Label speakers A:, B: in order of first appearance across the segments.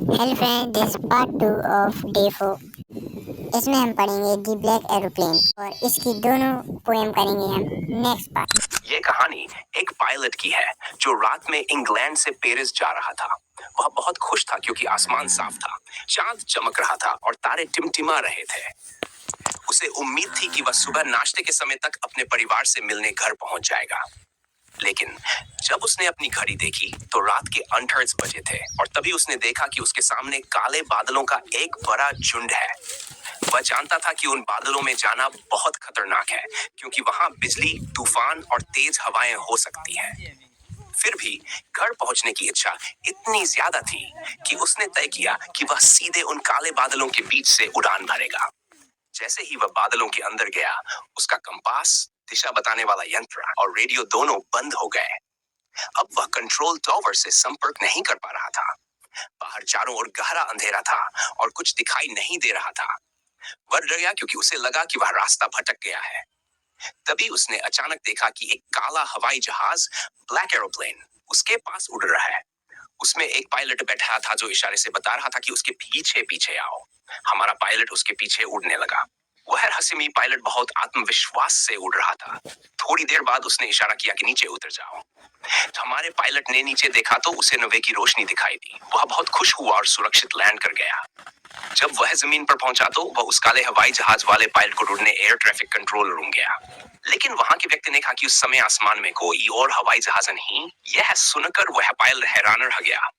A: Hello friend, this part 2 of day 4। इसमें हम पढ़ेंगे दी ब्लैक एरोप्लेन और इसकी दोनों पोएम करेंगे हम नेक्स्ट पार्ट।
B: ये कहानी एक पायलट की है जो रात में इंग्लैंड से पेरिस जा रहा था। वह बहुत खुश था क्योंकि आसमान साफ था, चांद चमक रहा था और तारे टिमटिमा रहे थे। उसे उम्मीद थी कि वह सुबह नाश्ते के समय तक अपने परिवार से मिलने घर पहुंच जाएगा। लेकिन जब उसने अपनी घड़ी देखी तो रात के 8 बजे थे और तभी उसने देखा कि उसके सामने काले बादलों का एक बड़ा झुंड है। वह जानता था कि उन बादलों में जाना बहुत खतरनाक है क्योंकि वहां बिजली, तूफान और तेज हवाएं हो सकती हैं। फिर भी घर पहुंचने की इच्छा इतनी ज्यादा थी कि उसने तय किया कि वह सीधे उन काले बादलों के बीच से उड़ान भरेगा। जैसे ही वह बादलों के अंदर गया, उसका कंपास, दिशा बताने वाला यंत्र और रेडियो दोनों बंद हो गए। अब वह कंट्रोल टावर से संपर्क नहीं कर पा रहा था। बाहर चारों ओर गहरा अंधेरा था और कुछ दिखाई नहीं दे रहा था। वह डर गया क्योंकि उसे लगा कि वह रास्ता भटक गया है। तभी उसने अचानक देखा कि एक काला हवाई जहाज, ब्लैक एरोप्लेन, उसके पास उड़ रहा है। उसमें एक पायलट बैठा था जो इशारे से बता रहा था कि उसके पीछे पीछे आओ। हमारा पायलट उसके पीछे उड़ने लगा। वह रहस्यमयी पायलट बहुत आत्मविश्वास से उड़ रहा था। थोड़ी देर बाद उसने इशारा किया कि नीचे उतर जाओ। हमारे पायलट ने नीचे देखा तो उसे नवे की रोशनी दिखाई दी। वह बहुत खुश हुआ और सुरक्षित लैंड कर गया। जब वह जमीन पर पहुंचा तो वह उस काले हवाई जहाज वाले पायलट को ढूंढने एयर ट्रैफिक कंट्रोल रूम गया। लेकिन वहां के व्यक्ति ने कहा कि उस समय आसमान में कोई और हवाई जहाज नहीं। यह सुनकर वह पायलट हैरान रह गया।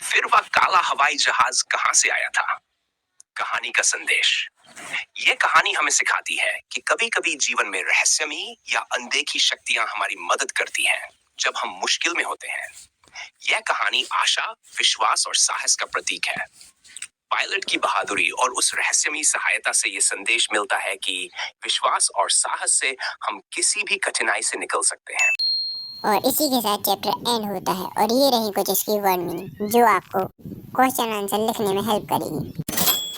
B: फिर वह काला हवाई जहाज कहां से आया था? कहानी का संदेश। ये कहानी हमें सिखाती है कि कभी-कभी जीवन में रहस्यमयी या अनदेखी शक्तियां हमारी मदद करती हैं जब हम मुश्किल में होते हैं। यह कहानी आशा, विश्वास और साहस का प्रतीक है। पायलट की बहादुरी और उस रहस्यमयी सहायता से ये संदेश मिलता है कि विश्वास और साहस से हम किसी भी कठिनाई से निकल सकते हैं।
A: और इसी के साथ चैप्टर एंड होता है और ये रही कुछ इसकी वर्ड मीनिंग जो आपको क्वेश्चन आंसर लिखने में हेल्प करेगी।